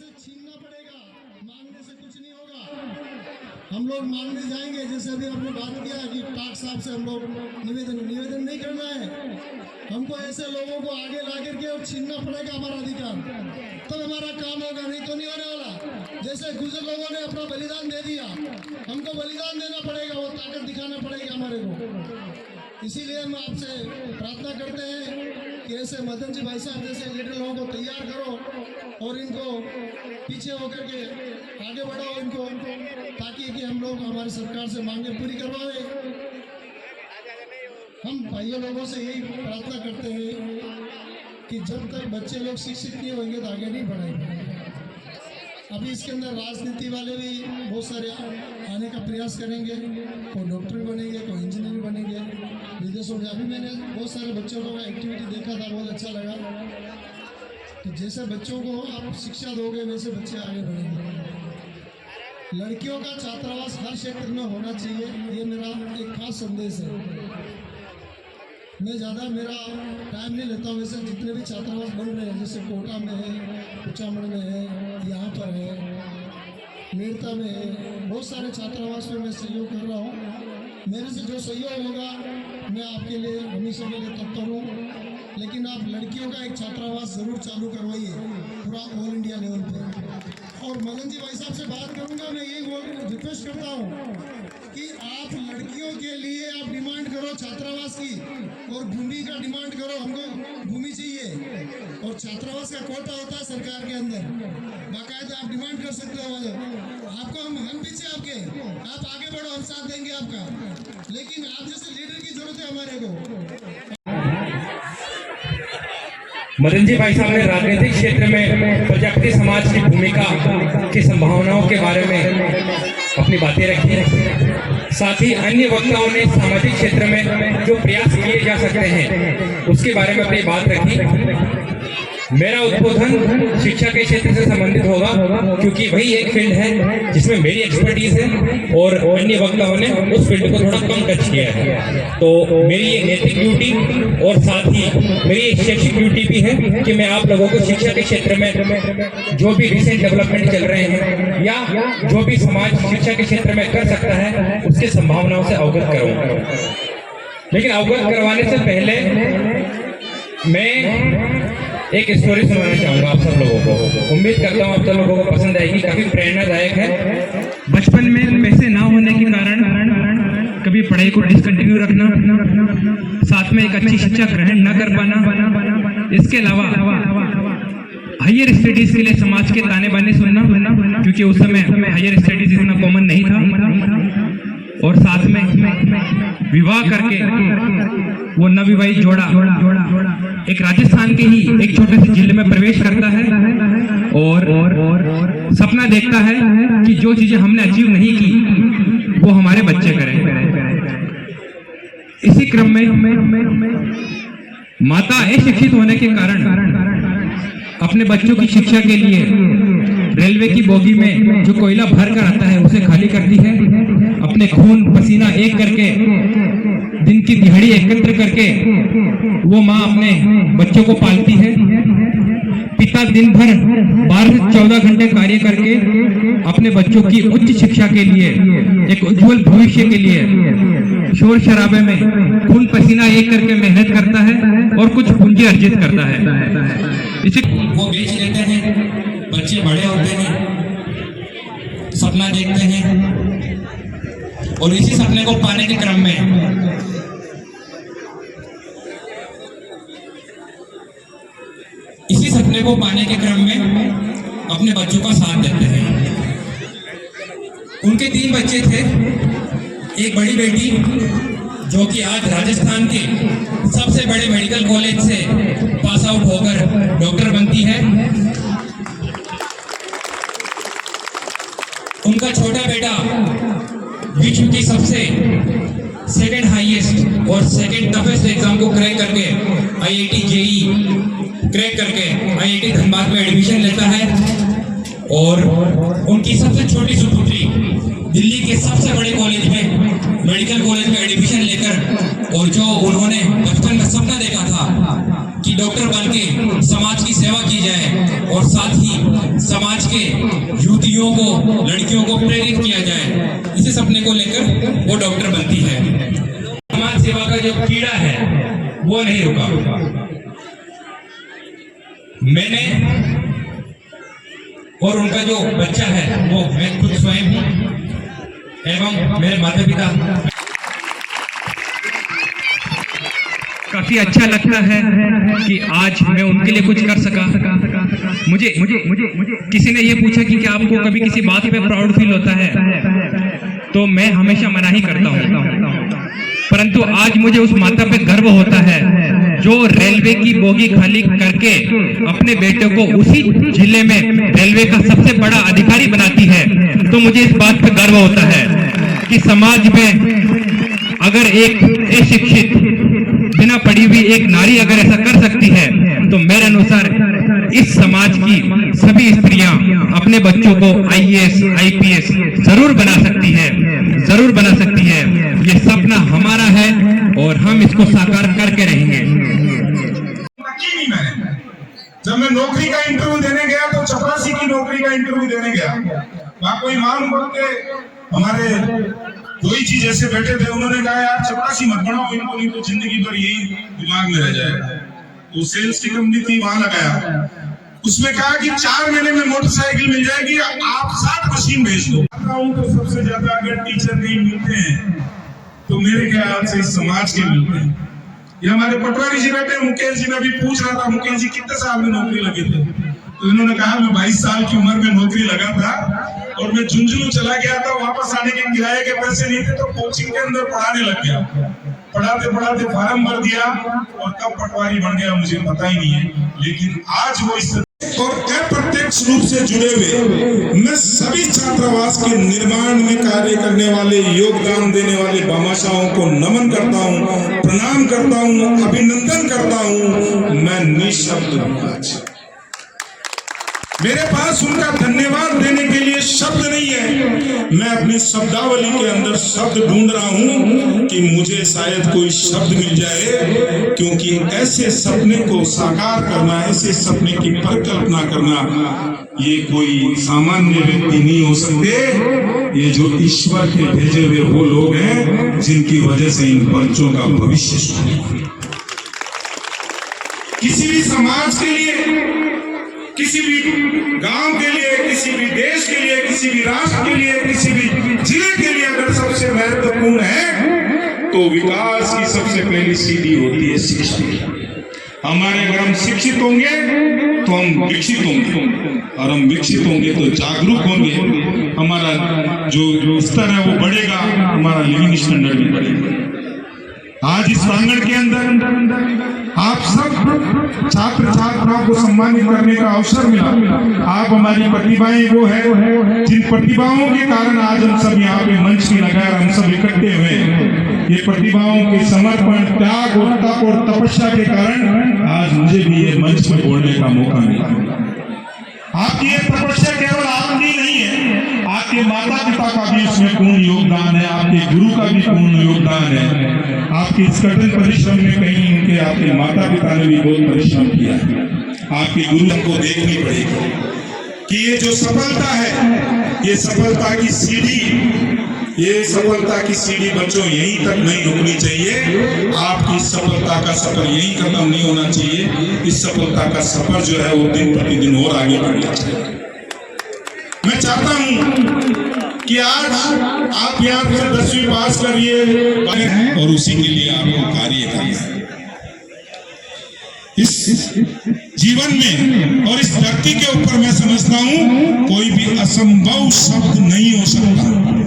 से छीनना पड़ेगा, मांगने से कुछ नहीं होगा। हम लोग मांगने जाएंगे, जैसे अभी आपने बात किया कि टाक साहब से हम लोग निवेदन नहीं करना है, हमको ऐसे लोगों को आगे ला करके और छीनना पड़ेगा हमारा अधिकार, तब हमारा काम होगा, नहीं तो नहीं होने वाला। जैसे गुजर लोगों ने अपना बलिदान दे दिया, हमको बलिदान देना पड़ेगा, वो ताकत दिखाना पड़ेगा हमारे को। इसीलिए हम आपसे प्रार्थना करते हैं कि ऐसे मदन जी भाई साहब जैसे लीडर लोगों को तैयार करो और इनको पीछे होकर के आगे बढ़ाओ इनको, ताकि कि हम लोग हमारी सरकार से मांगे पूरी करवाए। हम भाइयों लोगों से यही प्रार्थना करते हैं कि जब तक बच्चे लोग शिक्षित नहीं होंगे तो आगे नहीं बढ़ेंगे। अभी इसके अंदर राजनीति वाले भी बहुत सारे आने का प्रयास करेंगे, कोई डॉक्टर बनेंगे, कोई इंजीनियर बनेंगे विदेशों में। अभी मैंने बहुत सारे बच्चों का एक्टिविटी देखा था, बहुत अच्छा लगा। तो जैसे बच्चों को आप शिक्षा दोगे वैसे बच्चे आगे बढ़ेंगे। लड़कियों का छात्रावास हर क्षेत्र में होना चाहिए, ये मेरा एक खास संदेश है। मैं ज़्यादा मेरा टाइम नहीं लेता हूँ। वैसे जितने भी छात्रावास बन रहे हैं, जैसे कोटा में है, कुचामण में है, यहाँ पर है, मेरता में है, बहुत सारे छात्रावास में मैं सहयोग कर रहा हूँ। मेरे से जो सहयोग होगा मैं आपके लिए हमेशा के लिए तत्पर हूँ। लेकिन आप लड़कियों का एक छात्रावास ज़रूर चालू करवाइए पूरा ऑल इंडिया लेवल पे। और मदन जी भाई साहब से बात करूँगा, मैं यही रिक्वेस्ट करता हूँ कि आप लड़कियों के लिए आप डिमांड करो छात्रावास की, और भूमि का डिमांड करो, हमको भूमि चाहिए। और छात्रावास का कोटा होता है सरकार के अंदर, बाकायदा आप डिमांड कर सकते हो। आपको हम पीछे आपके, आप आगे बढ़ो, हम साथ देंगे आपका। लेकिन आप जैसे लीडर की जरूरत है हमारे को। मदन जी भाई साहब ने राजनीतिक क्षेत्र में प्रजापति समाज की भूमिका की संभावनाओं के बारे में अपनी बातें रखी है। साथ ही अन्य वक्ताओं ने सामाजिक क्षेत्र में जो प्रयास किए जा सकते हैं उसके बारे में अपनी बात रखी। मेरा उद्बोधन शिक्षा के क्षेत्र से संबंधित होगा, क्योंकि वही एक फील्ड है जिसमें मेरी एक्सपर्टीज है और अन्य वक्ताओं ने उस फील्ड को थोड़ा कम टच किया है। तो मेरी एक नैतिक ड्यूटी और साथ ही मेरी एक शैक्षिक ड्यूटी भी है कि मैं आप लोगों को शिक्षा के क्षेत्र में जो भी रिसेंट डेवलपमेंट चल रहे हैं या जो भी समाज शिक्षा के क्षेत्र में कर सकता है उसके संभावनाओं से अवगत करूँ। लेकिन अवगत करवाने से पहले मैं एक स्टोरी सुनाना चाहूंगा आप सब लोगों को। उम्मीद करता हूँ आप सब लोगों को पसंद आएगी, काफी प्रेरणादायक है। बचपन में पैसे ना होने के कारण कभी पढ़ाई को डिसकंटिन्यू रखना, साथ में एक अच्छी शिक्षा ग्रहण न कर पाना, इसके अलावा हायर स्टडीज के लिए समाज के ताने बाने सुनना, क्योंकि उस समय हायर स्टडीज इतना कॉमन नहीं था। और साथ में विवाह करके वो नवविवाहित जोड़ा एक राजस्थान के ही एक छोटे से जिले में प्रवेश करता है और सपना देखता है कि जो चीजें हमने अचीव नहीं की वो हमारे बच्चे करें। इसी क्रम में माता अशिक्षित होने के कारण अपने बच्चों की शिक्षा के लिए रेलवे की बोगी में जो कोयला भर कर आता है उसे खाली करती है। अपने खून पसीना एक करके दिन की दिहाड़ी एकत्र करके वो माँ अपने बच्चों को पालती है। पिता दिन भर 12 से 14 घंटे कार्य करके अपने बच्चों की उच्च शिक्षा के लिए, एक उज्जवल भविष्य के लिए शोर शराबे में खून पसीना एक करके मेहनत करता है और कुछ पूंजी अर्जित करता है। इसे वो बेच लेते हैं, बच्चे बड़े होते हैं, सपना देखते हैं और इसी सपने को पाने के क्रम में अपने बच्चों का साथ देते हैं। उनके 3 बच्चे थे, एक बड़ी बेटी जो कि आज राजस्थान के सबसे बड़े मेडिकल कॉलेज से पास आउट होकर डॉक्टर बनती है। उनका छोटा बेटा विश्व की सबसे सेकंड हाईएस्ट और सेकंड टफेस्ट एग्जाम को क्रैक करके आईआईटी जेई क्रैक करके आईआईटी धनबाद में एडमिशन लेता है। और उनकी सबसे छोटी सुपुत्री दिल्ली के सबसे बड़े कॉलेज में मेडिकल कॉलेज में एडमिशन लेकर, और जो उन्होंने बचपन में सपना देखा था कि डॉक्टर बन के समाज की सेवा की जाए और साथ ही समाज के युवतियों को, लड़कियों को प्रेरित किया जाए। इसी सपने को लेकर वो डॉक्टर बनती है। समाज सेवा का जो कीड़ा है वो नहीं रुका। मैंने और उनका जो बच्चा है वो मैं खुद स्वयं हूँ एवं मेरे माता पिता। काफी अच्छा लगता है कि आज मैं उनके लिए कुछ कर सका। मुझे किसी ने ये पूछा कि क्या आपको कभी किसी बात पे प्राउड फील होता है, तो मैं हमेशा मना ही करता हूँ। परंतु आज मुझे उस माता पे गर्व होता है जो रेलवे की बोगी खाली करके अपने बेटे को उसी जिले में रेलवे का सबसे बड़ा अधिकारी बनाती है। तो मुझे इस बात पे गर्व होता है कि समाज में अगर एक अशिक्षित बिना पढ़ी हुई एक नारी अगर ऐसा कर सकती है, तो मेरे अनुसार इस समाज की सभी स्त्रियां अपने बच्चों को IAS, IPS जरूर बना सकती है, जरूर बना सकती है। ये सपना हमारा है और हम इसको साकार करके रहेंगे। जब मैं नौकरी का इंटरव्यू देने गया तो चपरासी की नौकरी का इंटरव्यू देने गया, वहां कोई इमाम बोलते हमारे कोई चीज ऐसे बैठे थे, उन्होंने कहा यार चपरासी मत बनाओ इनको, नहीं तो जिंदगी भर यही दिमाग में रह जाएगा। तो सेल्स की कंपनी थी, वहां लगाया। उसमें कहा कि 4 महीने में मोटरसाइकिल मिल जाएगी, आप 60 मशीन भेज दो। तो सबसे ज्यादा अगर टीचर नहीं मिलते हैं तो मेरे ख्याल से इस समाज के मिलते हैं। ये हमारे पटवारी जी बैठे, मुकेश जी, में भी पूछ रहा था मुकेश जी कितने साल में नौकरी लगे थे, तो इन्होंने कहा मैं 22 साल की उम्र में नौकरी लगा था और मैं झुंझुनू चला गया था, वापस आने के किराए के पैसे नहीं थे तो कोचिंग के अंदर पढ़ाने लग गया। पढ़ाते पढ़ाते फार्म भर दिया और कब पटवारी बन गया मुझे पता ही नहीं है। लेकिन आज वो इस और अप्रत्यक्ष रूप से जुड़े हुए मैं सभी छात्रावास के निर्माण में कार्य करने वाले, योगदान देने वाले भामाशाहों को नमन करता हूँ, प्रणाम करता हूँ, अभिनंदन करता हूँ। मैं निशब्द हूँ। आज मेरे पास उनका धन्यवाद देने के लिए शब्द नहीं है। मैं अपनी शब्दावली के अंदर शब्द ढूंढ रहा हूं कि मुझे शायद कोई शब्द मिल जाए, क्योंकि ऐसे सपने को साकार करना, ऐसे सपने की परिकल्पना करना ये कोई सामान्य व्यक्ति नहीं हो सकते। ये जो ईश्वर के भेजे हुए वो लोग हैं जिनकी वजह से इन बच्चों का भविष्य सुधरेगा। किसी भी समाज के लिए, किसी भी गांव के लिए, किसी भी देश के लिए, किसी भी राष्ट्र के लिए, किसी भी जिले के लिए अगर सबसे महत्वपूर्ण है तो विकास की सबसे पहली सीढ़ी होती है शिक्षा। हमारे अगर हम शिक्षित होंगे तो हम विकसित होंगे, और हम विकसित होंगे तो जागरूक होंगे। हमारा जो स्तर है वो बढ़ेगा, हमारा लिविंग स्टैंडर्ड भी बढ़ेगा। आज इस प्रांगण के अंदर आप सब छात्र छात्राओं को सम्मानित करने का अवसर मिला। आप हमारी प्रतिभाएं वो है जिन प्रतिभाओं के कारण आज हम सब यहाँ पे मंच की लगाकर हम सब इकट्ठे हुए। ये प्रतिभाओं के समर्पण, त्याग और तप और तपस्या के कारण आज मुझे भी ये मंच पर बोलने का मौका मिला। आपकी ये तपस्या केवल आपकी नहीं है, आपके माता पिता का भी इसमें पूर्ण योगदान है, आपके गुरु का भी पूर्ण योगदान है। आपके इस कठिन परिश्रम में कहीं उनके आपके माता पिता ने भी बहुत परिश्रम किया है। आपके गुरु को देखनी पड़ेगी कि ये जो सफलता है, ये सफलता की सीढ़ी, ये सफलता की सीढ़ी बच्चों यहीं तक नहीं रुकनी चाहिए। आपकी सफलता का सफर यहीं खत्म नहीं होना चाहिए। इस सफलता का सफर जो है वो दिन प्रतिदिन और आगे बढ़ना चाहिए। मैं चाहता हूं कि आज आप यहाँ से 10वीं पास करिए और उसी के लिए आपको कार्य करना है। इस जीवन में और इस धरती के ऊपर मैं समझता हूं कोई भी असंभव शब्द नहीं हो सकता।